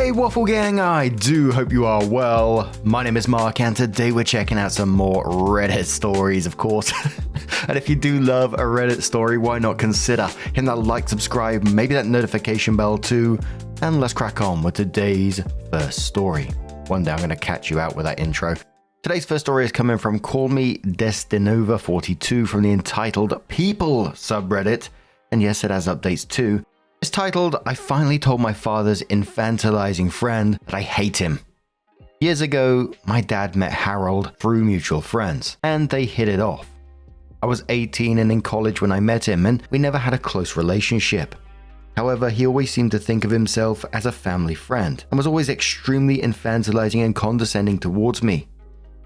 Hey Waffle Gang, I do hope you are well. My name is Mark and today we're checking out some more Reddit stories, of course. And if you do love a Reddit story, why not consider hitting that like, subscribe, maybe that notification bell too. And let's crack on with today's first story. One day I'm going to catch you out with that intro. Today's first story is coming from Call Me Destinova42 from the EntitledPeople subreddit. And yes, it has updates too. It's titled, I finally told my father's infantilizing friend that I hate him. Years ago, my dad met Harold through mutual friends, and they hit it off. I was 18 and in college when I met him, and we never had a close relationship. However, he always seemed to think of himself as a family friend, and was always extremely infantilizing and condescending towards me.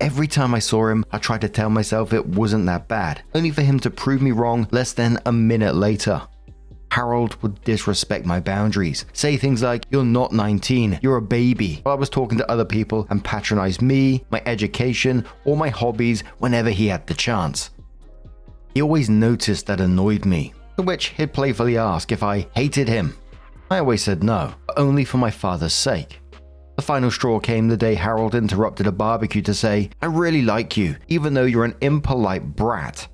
Every time I saw him, I tried to tell myself it wasn't that bad, only for him to prove me wrong less than a minute later. Harold would disrespect my boundaries, say things like, "You're not 19, you're a baby," while I was talking to other people, and patronize me, my education, or my hobbies whenever he had the chance. He always noticed that annoyed me, to which he'd playfully ask if I hated him. I always said no, but only for my father's sake. The final straw came the day Harold interrupted a barbecue to say, "I really like you, even though you're an impolite brat."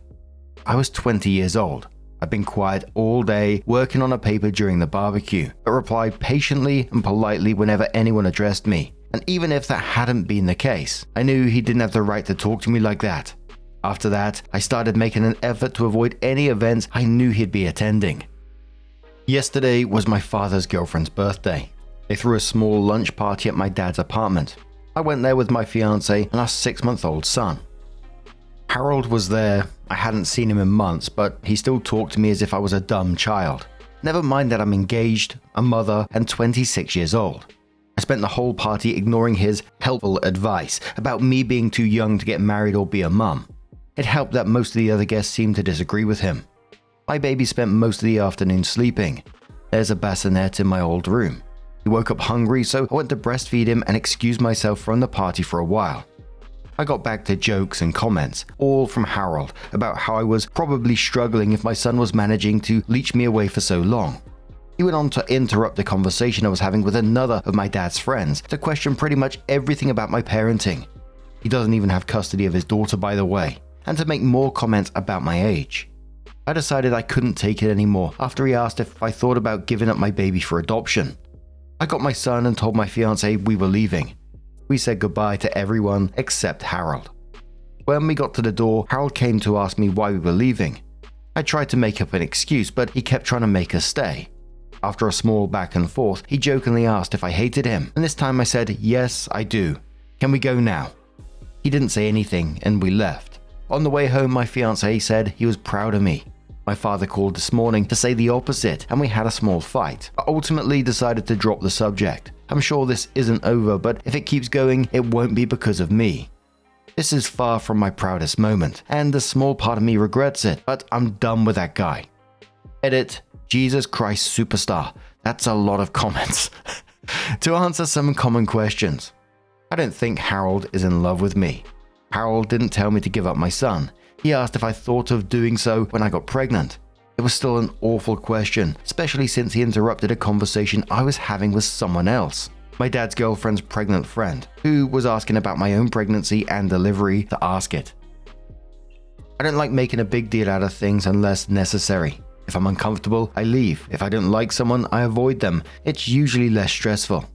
I was 20 years old. I'd been quiet all day, working on a paper during the barbecue, but replied patiently and politely whenever anyone addressed me. And even if that hadn't been the case, I knew he didn't have the right to talk to me like that. After that, I started making an effort to avoid any events I knew he'd be attending. Yesterday was my father's girlfriend's birthday. They threw a small lunch party at my dad's apartment. I went there with my fiance and our 6-month-old son. Harold was there. I hadn't seen him in months, but he still talked to me as if I was a dumb child. Never mind that I'm engaged, a mother, and 26 years old. I spent the whole party ignoring his helpful advice about me being too young to get married or be a mum. It helped that most of the other guests seemed to disagree with him. My baby spent most of the afternoon sleeping. There's a bassinet in my old room. He woke up hungry, so I went to breastfeed him and excused myself from the party for a while. I got back to jokes and comments, all from Harold, about how I was probably struggling if my son was managing to leech me away for so long. He went on to interrupt the conversation I was having with another of my dad's friends to question pretty much everything about my parenting. He doesn't even have custody of his daughter, by the way, and to make more comments about my age. I decided I couldn't take it anymore after he asked if I thought about giving up my baby for adoption. I got my son and told my fiance we were leaving. We said goodbye to everyone except Harold. When we got to the door, Harold came to ask me why we were leaving. I tried to make up an excuse, but he kept trying to make us stay. After a small back and forth, he jokingly asked if I hated him, and this time I said, "Yes, I do. Can we go now?" He didn't say anything, and we left. On the way home, my fiance said he was proud of me. My father called this morning to say the opposite, and we had a small fight, but ultimately decided to drop the subject. I'm sure this isn't over, but if it keeps going, it won't be because of me. This is far from my proudest moment, and a small part of me regrets it, but I'm done with that guy. Edit, Jesus Christ Superstar. That's a lot of comments. To answer some common questions. I don't think Harold is in love with me. Harold didn't tell me to give up my son. He asked if I thought of doing so when I got pregnant. It was still an awful question, especially since he interrupted a conversation I was having with someone else, my dad's girlfriend's pregnant friend, who was asking about my own pregnancy and delivery to ask it. I don't like making a big deal out of things unless necessary. If I'm uncomfortable, I leave. If I don't like someone, I avoid them. It's usually less stressful.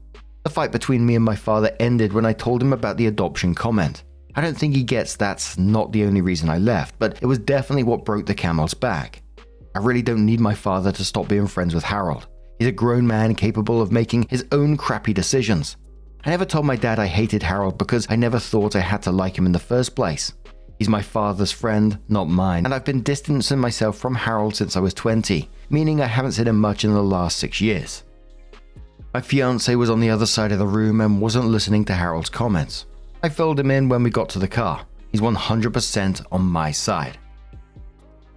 The fight between me and my father ended when I told him about the adoption comment. I don't think he gets that's not the only reason I left, but it was definitely what broke the camel's back. I really don't need my father to stop being friends with Harold. He's a grown man capable of making his own crappy decisions. I never told my dad I hated Harold because I never thought I had to like him in the first place. He's my father's friend, not mine, and I've been distancing myself from Harold since I was 20, meaning I haven't seen him much in the last 6 years. My fiance was on the other side of the room and wasn't listening to Harold's comments. I filled him in when we got to the car. He's 100% on my side.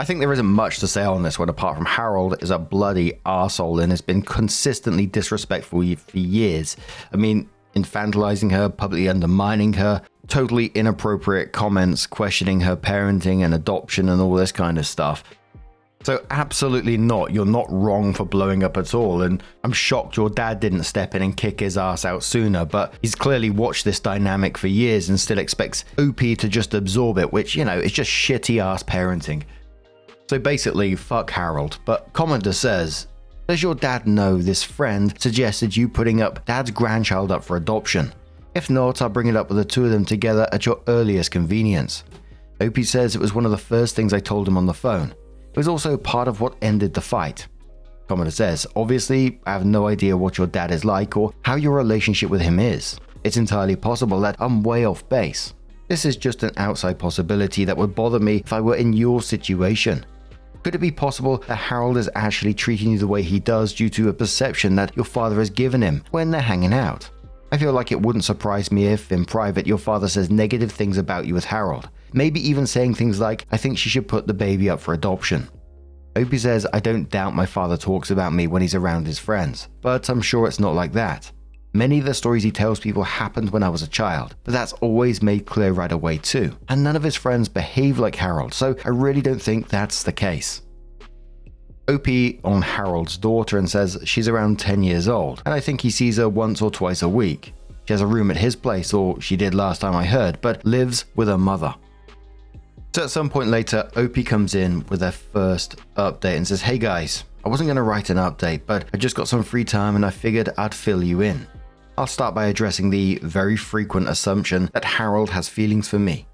I think there isn't much to say on this one apart from Harold is a bloody arsehole and has been consistently disrespectful for years. I mean, infantilizing her, publicly undermining her, totally inappropriate comments, questioning her parenting and adoption and all this kind of stuff. So absolutely not, you're not wrong for blowing up at all, and I'm shocked your dad didn't step in and kick his ass out sooner, but he's clearly watched this dynamic for years and still expects OP to just absorb it, which, is just shitty ass parenting. So basically, fuck Harold, but commenter says, does your dad know this friend suggested you putting up dad's grandchild up for adoption? If not, I'll bring it up with the two of them together at your earliest convenience. OP says it was one of the first things I told him on the phone. It was also part of what ended the fight. Commenter says, obviously, I have no idea what your dad is like or how your relationship with him is. It's entirely possible that I'm way off base. This is just an outside possibility that would bother me if I were in your situation. Could it be possible that Harold is actually treating you the way he does due to a perception that your father has given him when they're hanging out? I feel like it wouldn't surprise me if, in private, your father says negative things about you with Harold. Maybe even saying things like, I think she should put the baby up for adoption. Opie says, I don't doubt my father talks about me when he's around his friends, but I'm sure it's not like that. Many of the stories he tells people happened when I was a child, but that's always made clear right away too. And none of his friends behave like Harold, so I really don't think that's the case. OP on Harold's daughter and says she's around 10 years old, and I think he sees her once or twice a week. She has a room at his place, or she did last time I heard, but lives with her mother. So at some point later, OP comes in with their first update and says, hey guys, I wasn't going to write an update, but I just got some free time and I figured I'd fill you in. I'll start by addressing the very frequent assumption that Harold has feelings for me.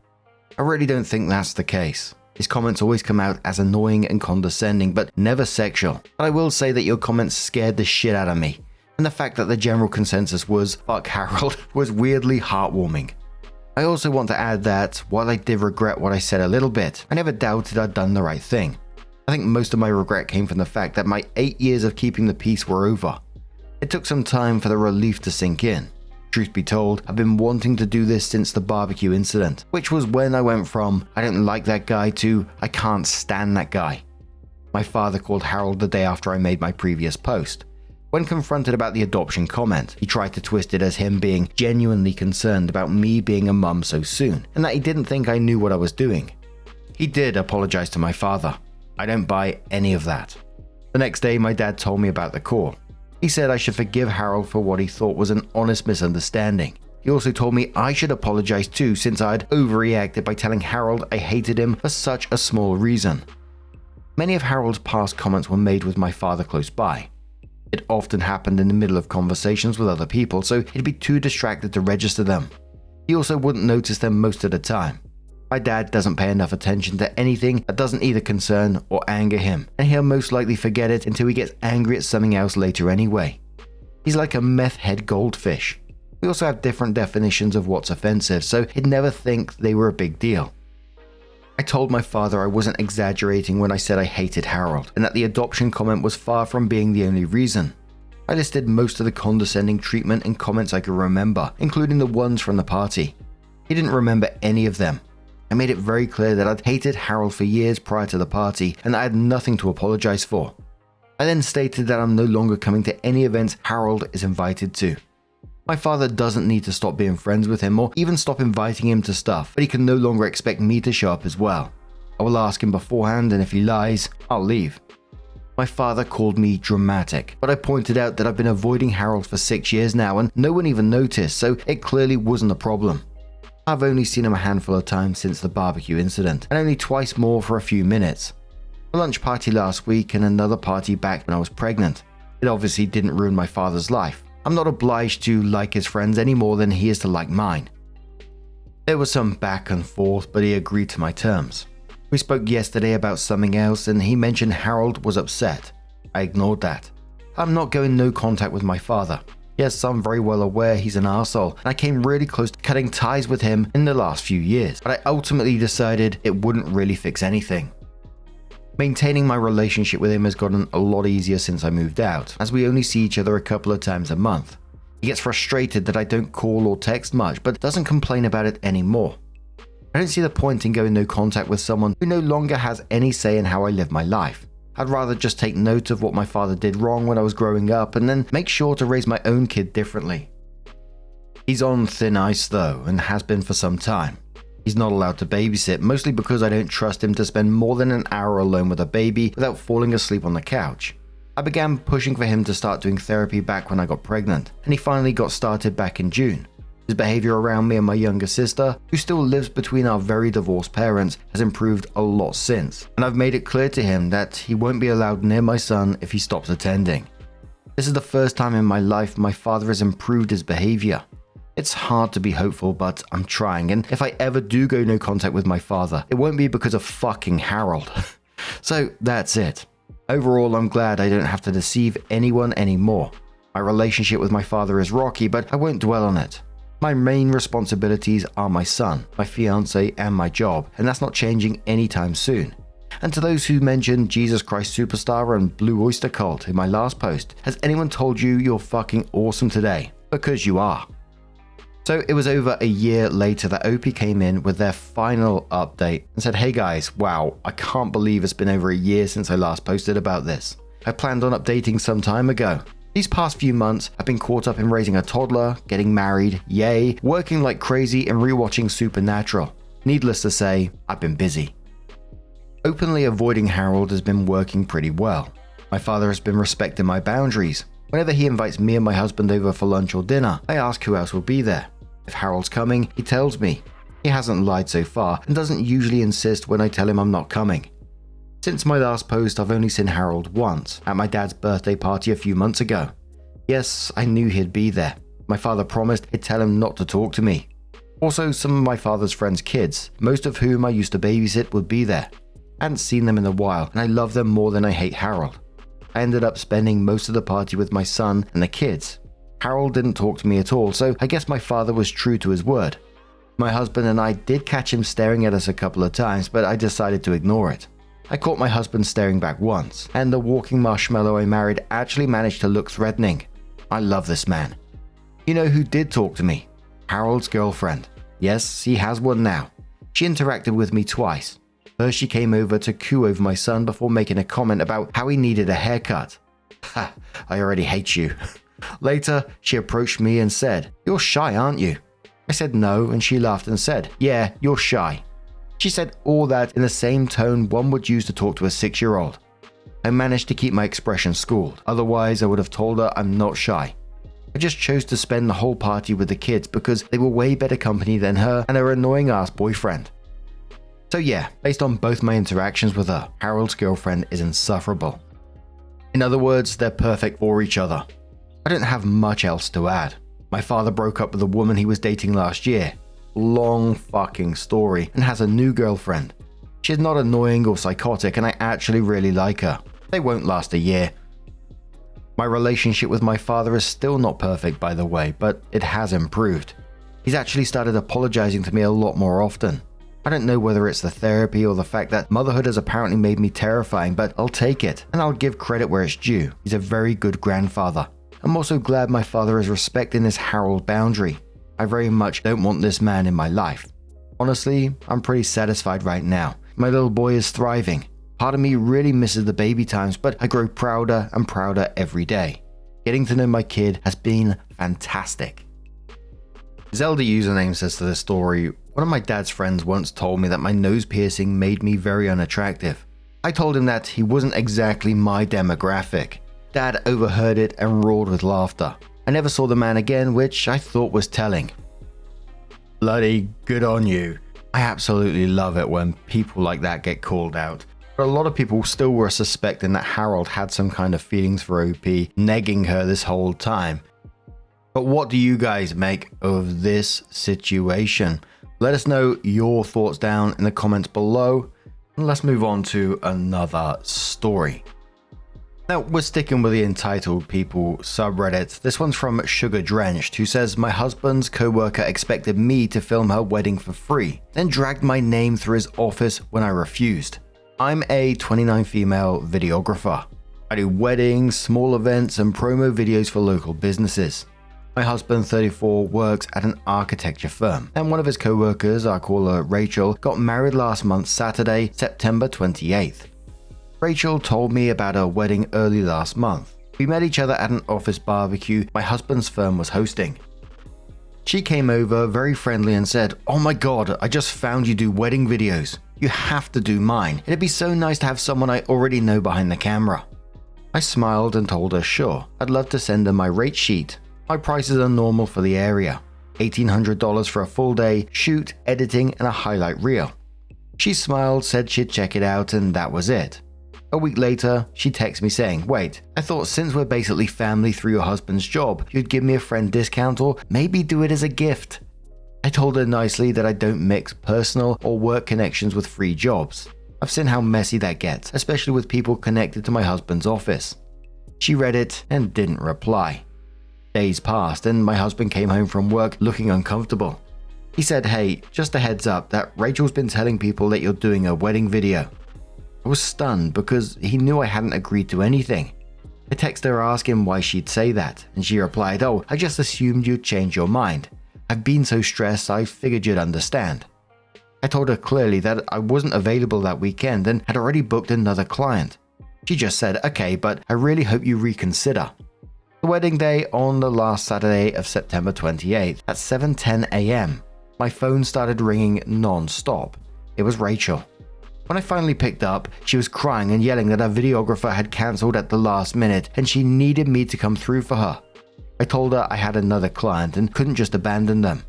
I really don't think that's the case. His comments always come out as annoying and condescending, but never sexual. But I will say that your comments scared the shit out of me, and the fact that the general consensus was fuck Harold was weirdly heartwarming. I also want to add that, while I did regret what I said a little bit, I never doubted I'd done the right thing. I think most of my regret came from the fact that my 8 years of keeping the peace were over. It took some time for the relief to sink in. Truth be told, I've been wanting to do this since the barbecue incident, which was when I went from, I don't like that guy to, I can't stand that guy. My father called Harold the day after I made my previous post. When confronted about the adoption comment, he tried to twist it as him being genuinely concerned about me being a mum so soon, and that he didn't think I knew what I was doing. He did apologize to my father. I don't buy any of that. The next day, my dad told me about the call. He said I should forgive Harold for what he thought was an honest misunderstanding. He also told me I should apologize too, since I'd overreacted by telling Harold I hated him for such a small reason. Many of Harold's past comments were made with my father close by. It often happened in the middle of conversations with other people, so he'd be too distracted to register them. He also wouldn't notice them most of the time. My dad doesn't pay enough attention to anything that doesn't either concern or anger him, and he'll most likely forget it until he gets angry at something else later anyway. He's like a meth head goldfish. We also have different definitions of what's offensive, so he'd never think they were a big deal. I told my father I wasn't exaggerating when I said I hated Harold, and that the adoption comment was far from being the only reason. I listed most of the condescending treatment and comments I could remember, including the ones from the party. He didn't remember any of them. I made it very clear that I'd hated Harold for years prior to the party, and that I had nothing to apologize for. I then stated that I'm no longer coming to any events Harold is invited to. My father doesn't need to stop being friends with him or even stop inviting him to stuff, but he can no longer expect me to show up as well. I will ask him beforehand, and if he lies, I'll leave. My father called me dramatic, but I pointed out that I've been avoiding Harold for 6 years now and no one even noticed, so it clearly wasn't a problem. I've only seen him a handful of times since the barbecue incident, and only twice more for a few minutes. A lunch party last week and another party back when I was pregnant. It obviously didn't ruin my father's life. I'm not obliged to like his friends any more than he is to like mine. There was some back and forth, but he agreed to my terms. We spoke yesterday about something else and he mentioned Harold was upset. I ignored that. I'm not going no contact with my father. Yes, I'm very well aware he's an arsehole, and I came really close to cutting ties with him in the last few years, but I ultimately decided it wouldn't really fix anything. Maintaining my relationship with him has gotten a lot easier since I moved out, as we only see each other a couple of times a month. He gets frustrated that I don't call or text much, but doesn't complain about it anymore. I don't see the point in going no contact with someone who no longer has any say in how I live my life. I'd rather just take note of what my father did wrong when I was growing up and then make sure to raise my own kid differently. He's on thin ice though, and has been for some time. He's not allowed to babysit, mostly because I don't trust him to spend more than an hour alone with a baby without falling asleep on the couch. I began pushing for him to start doing therapy back when I got pregnant, and he finally got started back in June. His behavior around me and my younger sister, who still lives between our very divorced parents, has improved a lot since, and I've made it clear to him that he won't be allowed near my son if he stops attending. This is the first time in my life my father has improved his behavior. It's hard to be hopeful, but I'm trying, and if I ever do go no contact with my father, it won't be because of fucking Harold. So that's it. Overall, I'm glad I don't have to deceive anyone anymore. My relationship with my father is rocky, but I won't dwell on it. My main responsibilities are my son, my fiance, and my job, and that's not changing anytime soon. And to those who mentioned Jesus Christ Superstar and Blue Oyster Cult in my last post, has anyone told you you're fucking awesome today? Because you are. So it was over a year later that OP came in with their final update and said, "Hey guys, wow, I can't believe it's been over a year since I last posted about this. I planned on updating some time ago. These past few months, I've been caught up in raising a toddler, getting married, yay, working like crazy and rewatching Supernatural. Needless to say, I've been busy. Openly avoiding Harold has been working pretty well. My father has been respecting my boundaries. Whenever he invites me and my husband over for lunch or dinner, I ask who else will be there. If Harold's coming, he tells me. He hasn't lied so far and doesn't usually insist when I tell him I'm not coming. Since my last post, I've only seen Harold once, at my dad's birthday party a few months ago. Yes, I knew he'd be there. My father promised he'd tell him not to talk to me. Also, some of my father's friends' kids, most of whom I used to babysit, would be there. I hadn't seen them in a while, and I love them more than I hate Harold. I ended up spending most of the party with my son and the kids. Harold didn't talk to me at all, so I guess my father was true to his word. My husband and I did catch him staring at us a couple of times, but I decided to ignore it. I caught my husband staring back once, and the walking marshmallow I married actually managed to look threatening. I love this man. You know who did talk to me? Harold's girlfriend. Yes, he has one now. She interacted with me twice. First, she came over to coo over my son before making a comment about how he needed a haircut. Ha, I already hate you. Later, she approached me and said, "You're shy, aren't you?" I said no, and she laughed and said, "Yeah, you're shy." She said all that in the same tone one would use to talk to a 6-year-old. I managed to keep my expression schooled, otherwise I would have told her I'm not shy. I just chose to spend the whole party with the kids because they were way better company than her and her annoying ass boyfriend. So yeah, based on both my interactions with her, Harold's girlfriend is insufferable. In other words, they're perfect for each other. I don't have much else to add. My father broke up with a woman he was dating last year. Long fucking story, and has a new girlfriend. She's not annoying or psychotic, and I actually really like her. They won't last a year. My relationship with my father is still not perfect, by the way, but it has improved. He's actually started apologizing to me a lot more often. I don't know whether it's the therapy or the fact that motherhood has apparently made me terrifying, but I'll take it, and I'll give credit where it's due. He's a very good grandfather. I'm also glad my father is respecting this Harold boundary. I very much don't want this man in my life. Honestly, I'm pretty satisfied right now. My little boy is thriving. Part of me really misses the baby times, but I grow prouder and prouder every day. Getting to know my kid has been fantastic. Zelda username says to this story, "One of my dad's friends once told me that my nose piercing made me very unattractive. I told him that he wasn't exactly my demographic. Dad overheard it and roared with laughter. I never saw the man again, which I thought was telling." Bloody good on you. I absolutely love it when people like that get called out. But a lot of people still were suspecting that Harold had some kind of feelings for OP, negging her this whole time. But what do you guys make of this situation? Let us know your thoughts down in the comments below. And let's move on to another story. Now, we're sticking with the Entitled People subreddit. This one's from Sugar Drenched, who says, "My husband's co-worker expected me to film her wedding for free, then dragged my name through his office when I refused. I'm a 29 female videographer. I do weddings, small events, and promo videos for local businesses. My husband, 34, works at an architecture firm, and one of his co-workers, I'll call her Rachel, got married last month, Saturday, September 28th. Rachel told me about her wedding early last month. We met each other at an office barbecue my husband's firm was hosting. She came over very friendly and said, "Oh my god, I just found you do wedding videos. You have to do mine. It'd be so nice to have someone I already know behind the camera." I smiled and told her sure, I'd love to send her my rate sheet. My prices are normal for the area. $1,800 for a full day, shoot, editing, and a highlight reel. She smiled, said she'd check it out, and that was it. A week later, she texted me saying, "Wait, I thought since we're basically family through your husband's job, you'd give me a friend discount or maybe do it as a gift." I told her nicely that I don't mix personal or work connections with free jobs. I've seen how messy that gets, especially with people connected to my husband's office. She read it and didn't reply. Days passed and my husband came home from work looking uncomfortable. He said, "Hey, just a heads up that Rachel's been telling people that you're doing a wedding video." I was stunned because he knew I hadn't agreed to anything. I texted her asking why she'd say that, and she replied, "Oh, I just assumed you'd change your mind. I've been so stressed I figured you'd understand." I told her clearly that I wasn't available that weekend and had already booked another client. She just said, "Okay, but I really hope you reconsider." The wedding day on the last Saturday of September 28th at 7:10 a.m. My phone started ringing non-stop. It was Rachel. When I finally picked up, she was crying and yelling that her videographer had cancelled at the last minute and she needed me to come through for her. I told her I had another client and couldn't just abandon them.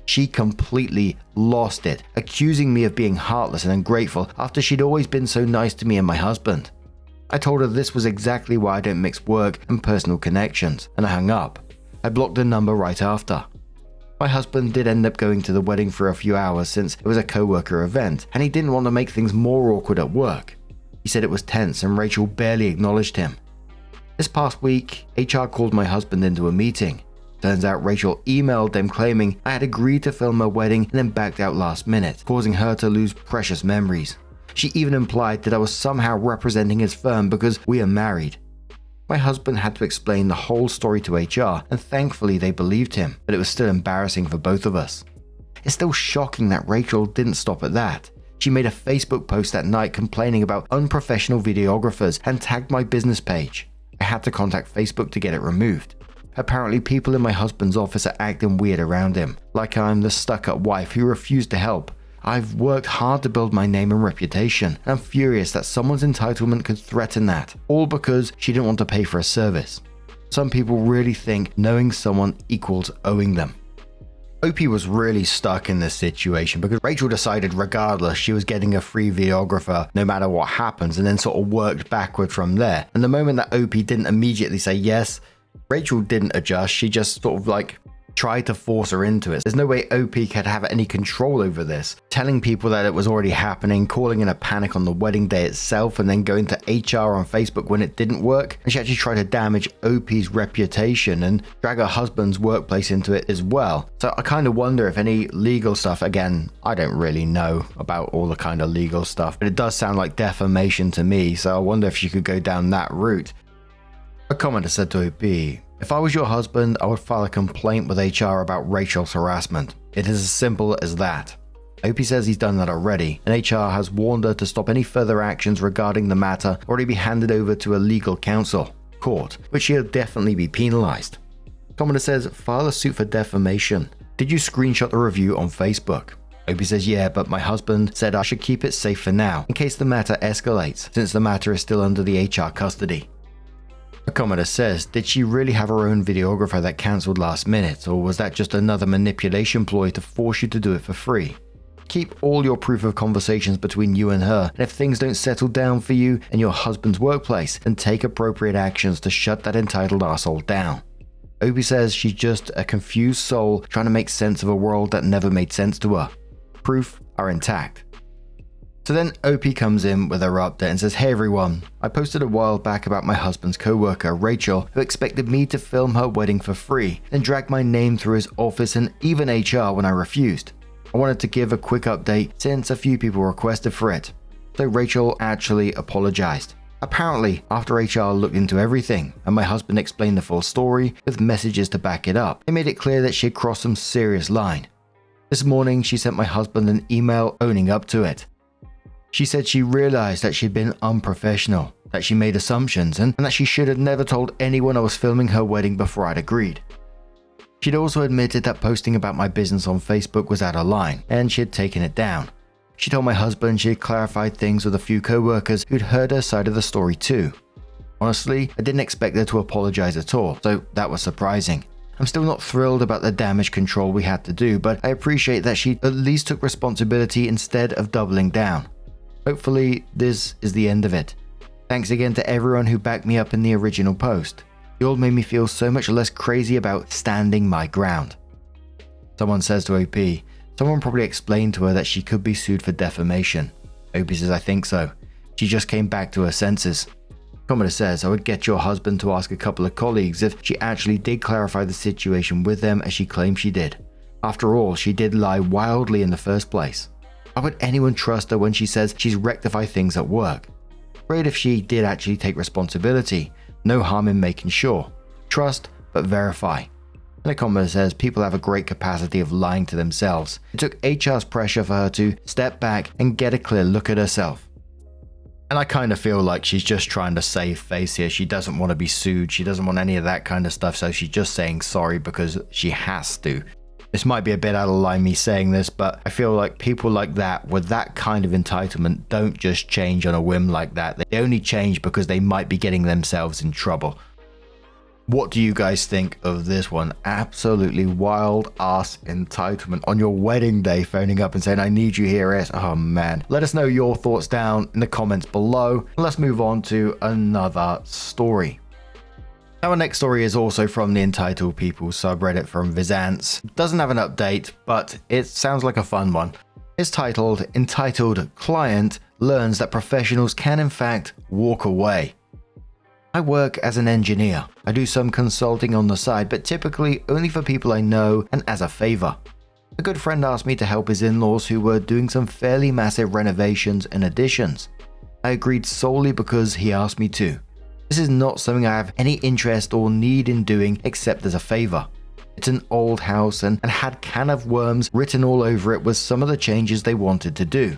She completely lost it, accusing me of being heartless and ungrateful after she'd always been so nice to me and my husband. I told her this was exactly why I don't mix work and personal connections, and I hung up. I blocked the number right after. My husband did end up going to the wedding for a few hours since it was a co-worker event, and he didn't want to make things more awkward at work. He said it was tense and Rachel barely acknowledged him. This past week, HR called my husband into a meeting. Turns out Rachel emailed them claiming I had agreed to film her wedding and then backed out last minute, causing her to lose precious memories. She even implied that I was somehow representing his firm because we are married. My husband had to explain the whole story to HR, and thankfully they believed him, but it was still embarrassing for both of us. It's still shocking that Rachel didn't stop at that. She made a Facebook post that night complaining about unprofessional videographers and tagged my business page. I had to contact Facebook to get it removed. Apparently people in my husband's office are acting weird around him, like I'm the stuck-up wife who refused to help. I've worked hard to build my name and reputation, and I'm furious that someone's entitlement could threaten that, all because she didn't want to pay for a service. Some people really think knowing someone equals owing them. OP was really stuck in this situation because Rachel decided regardless she was getting a free videographer no matter what happens, and then sort of worked backward from there. And the moment that OP didn't immediately say yes, Rachel didn't adjust, she just sort of tried to force her into it. There's no way OP could have any control over this. Telling people that it was already happening, calling in a panic on the wedding day itself, and then going to HR on Facebook when it didn't work. And she actually tried to damage OP's reputation and drag her husband's workplace into it as well. So I kind of wonder if any legal stuff, again, I don't really know about all the kind of legal stuff, but it does sound like defamation to me, so I wonder if she could go down that route. A commenter said to OP, "If I was your husband, I would file a complaint with HR about Rachel's harassment. It is as simple as that." OP says he's done that already, and HR has warned her to stop any further actions regarding the matter or to be handed over to a legal counsel, court, which she'll definitely be penalized. Commenter says, "File a suit for defamation. Did you screenshot the review on Facebook?" OP says, "Yeah, but my husband said I should keep it safe for now, in case the matter escalates, since the matter is still under the HR custody." A commenter says, "Did she really have her own videographer that cancelled last minute, or was that just another manipulation ploy to force you to do it for free? Keep all your proof of conversations between you and her, and if things don't settle down for you and your husband's workplace, then take appropriate actions to shut that entitled arsehole down." OP says she's just a confused soul trying to make sense of a world that never made sense to her. Proof are intact. So then OP comes in with her update and says, "Hey everyone, I posted a while back about my husband's co-worker, Rachel, who expected me to film her wedding for free, then dragged my name through his office and even HR when I refused. I wanted to give a quick update since a few people requested for it." So Rachel actually apologized. Apparently, after HR looked into everything and my husband explained the full story with messages to back it up, it made it clear that she had crossed some serious line. This morning, she sent my husband an email owning up to it. She said she realized that she'd been unprofessional, that she made assumptions, and that she should have never told anyone I was filming her wedding before I'd agreed. She'd also admitted that posting about my business on Facebook was out of line, and she had taken it down. She told my husband she had clarified things with a few co-workers who'd heard her side of the story too. Honestly, I didn't expect her to apologize at all, so that was surprising. I'm still not thrilled about the damage control we had to do, but I appreciate that she at least took responsibility instead of doubling down. Hopefully, this is the end of it. Thanks again to everyone who backed me up in the original post. You all made me feel so much less crazy about standing my ground. Someone says to OP, someone probably explained to her that she could be sued for defamation. OP says, I think so. She just came back to her senses. Commenter says, I would get your husband to ask a couple of colleagues if she actually did clarify the situation with them as she claimed she did. After all, she did lie wildly in the first place. Why would anyone trust her when she says she's rectified things at work? Great if she did actually take responsibility. No harm in making sure. Trust, but verify. And a commenter says people have a great capacity of lying to themselves. It took HR's pressure for her to step back and get a clear look at herself. And I kind of feel like she's just trying to save face here. She doesn't want to be sued. She doesn't want any of that kind of stuff. So she's just saying sorry because she has to. This might be a bit out of line me saying this, but I feel like people like that with that kind of entitlement don't just change on a whim like that. They only change because they might be getting themselves in trouble. What do you guys think of this one? Absolutely wild ass entitlement on your wedding day, phoning up and saying, I need you here. Oh man. Let us know your thoughts down in the comments below. Let's move on to another story. Our next story is also from the Entitled People subreddit from Vizance. Doesn't have an update, but it sounds like a fun one. It's titled, Entitled Client Learns That Professionals Can in Fact Walk Away. I work as an engineer. I do some consulting on the side, but typically only for people I know and as a favor. A good friend asked me to help his in-laws who were doing some fairly massive renovations and additions. I agreed solely because he asked me to. This is not something I have any interest or need in doing except as a favor. It's an old house and had can of worms written all over it with some of the changes they wanted to do.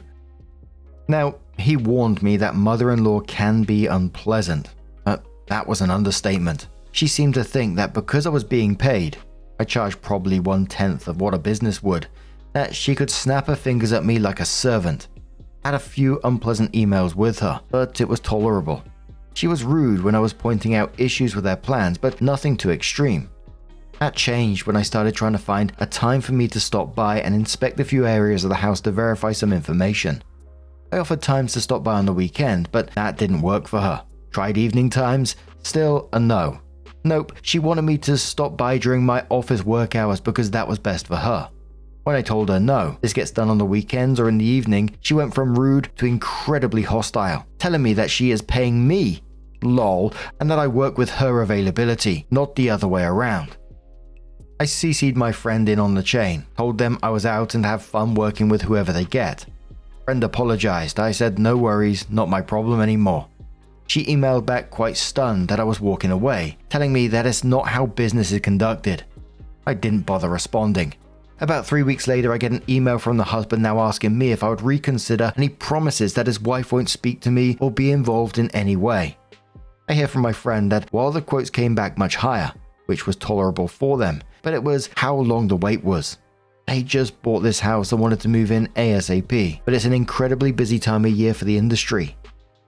Now, he warned me that mother-in-law can be unpleasant. That was an understatement. She seemed to think that because I was being paid, I charged probably 1/10 of what a business would, that she could snap her fingers at me like a servant. I had a few unpleasant emails with her, but it was tolerable. She was rude when I was pointing out issues with their plans, but nothing too extreme. That changed when I started trying to find a time for me to stop by and inspect a few areas of the house to verify some information. I offered times to stop by on the weekend, but that didn't work for her. Tried evening times, still a no. Nope, she wanted me to stop by during my office work hours because that was best for her. When I told her no, this gets done on the weekends or in the evening, she went from rude to incredibly hostile, telling me that she is paying me, lol, and that I work with her availability, not the other way around. I CC'd my friend in on the chain, told them I was out and have fun working with whoever they get. Friend apologized. I said no worries, not my problem anymore. She emailed back quite stunned that I was walking away, telling me that it's not how business is conducted. I didn't bother responding. About 3 weeks later, I get an email from the husband now asking me if I would reconsider, and he promises that his wife won't speak to me or be involved in any way. I hear from my friend that while the quotes came back much higher, which was tolerable for them, but it was how long the wait was. They just bought this house and wanted to move in ASAP, but it's an incredibly busy time of year for the industry.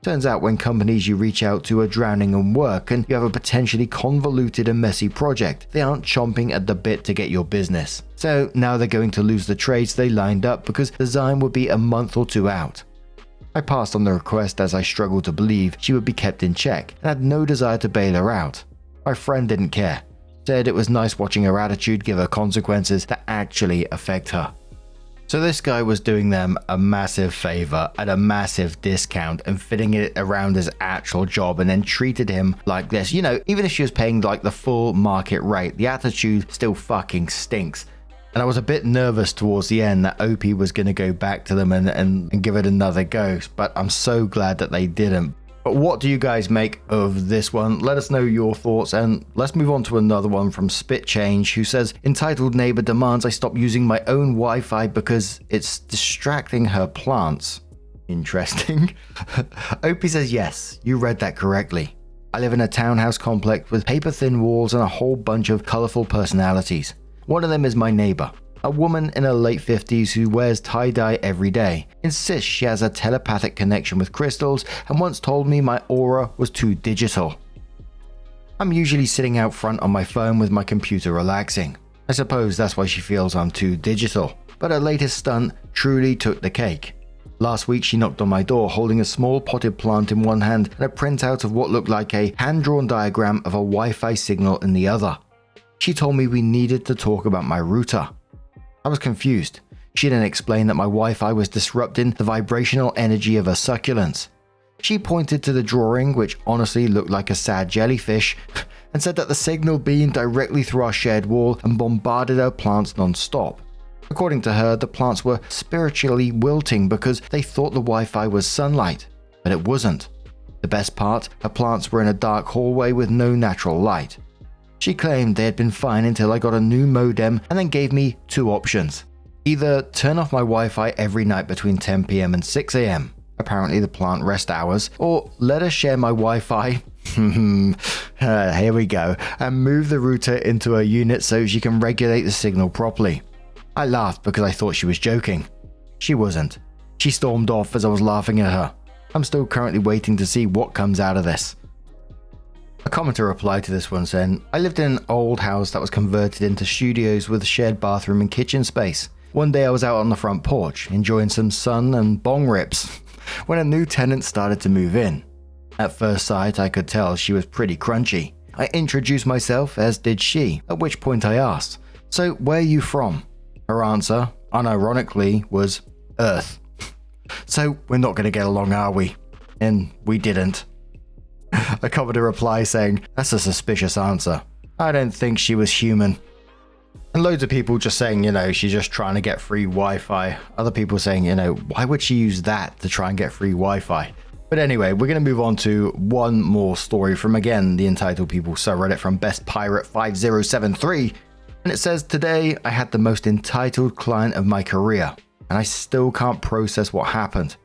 Turns out when companies you reach out to are drowning in work and you have a potentially convoluted and messy project, they aren't chomping at the bit to get your business. So now they're going to lose the trades they lined up because design would be a month or two out. I passed on the request as I struggled to believe she would be kept in check and had no desire to bail her out. My friend didn't care. Said it was nice watching her attitude give her consequences that actually affect her. So this guy was doing them a massive favor at a massive discount and fitting it around his actual job and then treated him like this. You know, even if she was paying like the full market rate, the attitude still fucking stinks. And I was a bit nervous towards the end that OP was going to go back to them and give it another go, but I'm so glad that they didn't. But what do you guys make of this one? Let us know your thoughts, and let's move on to another one from Spit Change, who says, Entitled neighbor demands I stop using my own Wi-Fi because it's distracting her plants. Interesting. OP says, yes, you read that correctly. I live in a townhouse complex with paper-thin walls and a whole bunch of colorful personalities. One of them is my neighbor, a woman in her late 50s who wears tie-dye every day, insists she has a telepathic connection with crystals, and once told me my aura was too digital. I'm usually sitting out front on my phone with my computer relaxing. I suppose that's why she feels I'm too digital, but her latest stunt truly took the cake. Last week she knocked on my door holding a small potted plant in one hand and a printout of what looked like a hand-drawn diagram of a Wi-Fi signal in the other. She told me we needed to talk about my router. I was confused. She then explained that my Wi-Fi was disrupting the vibrational energy of her succulents. She pointed to the drawing, which honestly looked like a sad jellyfish, and said that the signal beamed directly through our shared wall and bombarded our plants non-stop. According to her, the plants were spiritually wilting because they thought the Wi-Fi was sunlight, but it wasn't. The best part, her plants were in a dark hallway with no natural light. She claimed they had been fine until I got a new modem and then gave me two options. Either turn off my Wi-Fi every night between 10 PM and 6 AM, apparently the plant rest hours, or let her share my Wi-Fi, here we go, and move the router into a unit so she can regulate the signal properly. I laughed because I thought she was joking. She wasn't. She stormed off as I was laughing at her. I'm still currently waiting to see what comes out of this. A commenter replied to this one saying, I lived in an old house that was converted into studios with a shared bathroom and kitchen space. One day I was out on the front porch, enjoying some sun and bong rips, when a new tenant started to move in. At first sight, I could tell she was pretty crunchy. I introduced myself, as did she, at which point I asked, so where are you from? Her answer, unironically, was Earth. So we're not going to get along, are we? And we didn't. A commenter replied saying, that's a suspicious answer. I don't think she was human. And loads of people just saying, she's just trying to get free Wi-Fi. Other people saying, why would she use that to try and get free Wi-Fi? But anyway, we're going to move on to one more story from, again, the Entitled People subreddit from Best Pirate 5073. And it says, today I had the most entitled client of my career, and I still can't process what happened.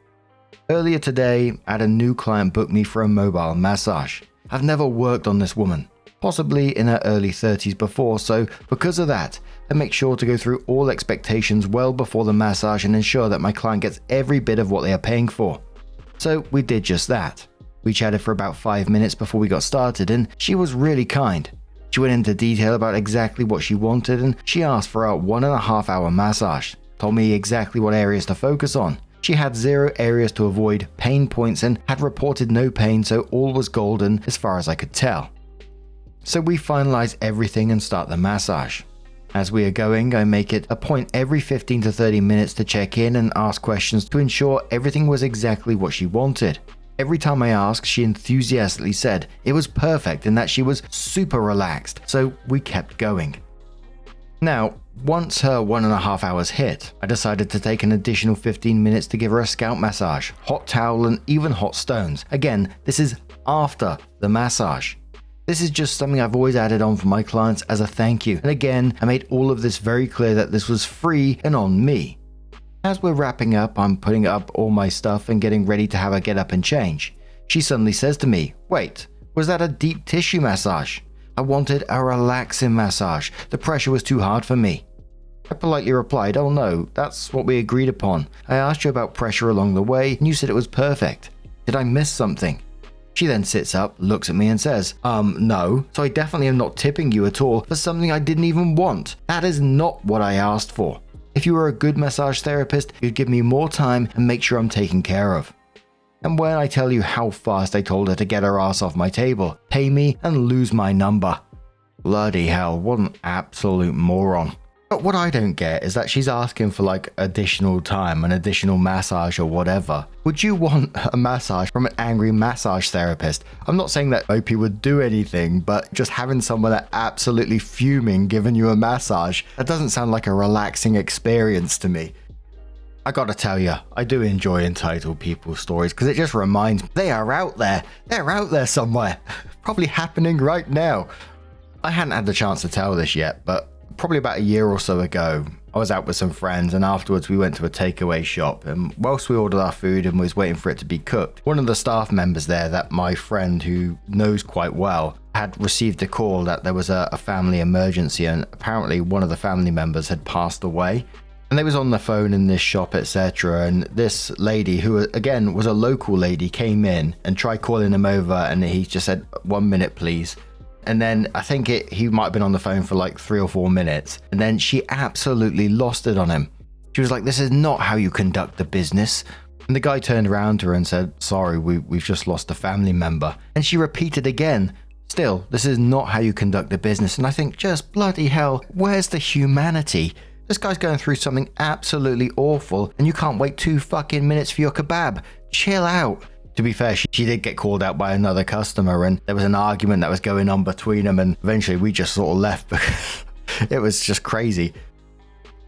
Earlier today, I had a new client book me for a mobile massage. I've never worked on this woman, possibly in her early 30s before, so because of that, I make sure to go through all expectations well before the massage and ensure that my client gets every bit of what they are paying for. So we did just that. We chatted for about 5 minutes before we got started, and she was really kind. She went into detail about exactly what she wanted, and she asked for a 1.5 hour massage, told me exactly what areas to focus on. She had 0 areas to avoid pain points and had reported no pain, so all was golden as far as I could tell. So we finalize everything and start the massage. As we are going, I make it a point every 15 to 30 minutes to check in and ask questions to ensure everything was exactly what she wanted. Every time I asked, she enthusiastically said it was perfect and that she was super relaxed, so we kept going. Now, once her 1.5 hours hit, I decided to take an additional 15 minutes to give her a scalp massage, hot towel, and even hot stones. Again, this is after the massage. This is just something I've always added on for my clients as a thank you. And again, I made all of this very clear that this was free and on me. As we're wrapping up, I'm putting up all my stuff and getting ready to have her get up and change. She suddenly says to me, wait, was that a deep tissue massage? I wanted a relaxing massage. The pressure was too hard for me. I politely replied, oh no, that's what we agreed upon. I asked you about pressure along the way and you said it was perfect. Did I miss something? She then sits up, looks at me and says, no, so I definitely am not tipping you at all for something I didn't even want. That is not what I asked for. If you were a good massage therapist, you'd give me more time and make sure I'm taken care of. And when I tell you how fast I told her to get her ass off my table, pay me and lose my number. Bloody hell, what an absolute moron. But what I don't get is that she's asking for additional time, an additional massage or whatever. Would you want a massage from an angry massage therapist? I'm not saying that OP would do anything, but just having someone that absolutely fuming giving you a massage, that doesn't sound like a relaxing experience to me. I gotta tell you, I do enjoy Entitled People stories because it just reminds me they are out there. They're out there somewhere. Probably happening right now. I hadn't had the chance to tell this yet, but probably about a year or so ago, I was out with some friends and afterwards we went to a takeaway shop, and whilst we ordered our food and was waiting for it to be cooked, one of the staff members there that my friend who knows quite well had received a call that there was a family emergency, and apparently one of the family members had passed away. And they was on the phone in this shop, etc. And this lady, who again was a local lady, came in and tried calling him over, and he just said, 1 minute, please. And then I think he might have been on the phone for like 3 or 4 minutes. And then she absolutely lost it on him. She was like, this is not how you conduct the business. And the guy turned around to her and said, sorry, we've just lost a family member. And she repeated again, still, this is not how you conduct a business. And I think, just bloody hell, where's the humanity? This guy's going through something absolutely awful, and you can't wait 2 fucking minutes for your kebab. Chill out. To be fair, she did get called out by another customer, and there was an argument that was going on between them, and eventually we just sort of left because it was just crazy.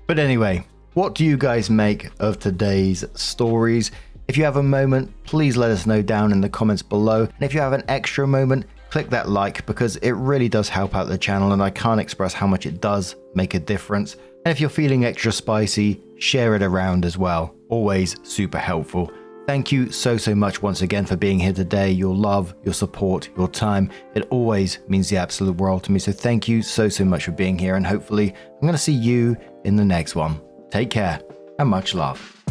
But anyway, what do you guys make of today's stories? If you have a moment, please let us know down in the comments below. And if you have an extra moment, click that like, because it really does help out the channel, and I can't express how much it does make a difference. And if you're feeling extra spicy, share it around as well. Always super helpful. Thank you so much once again for being here today. Your love, your support, your time, it always means the absolute world to me. So thank you so much for being here, and hopefully I'm going to see you in the next one. Take care and much love.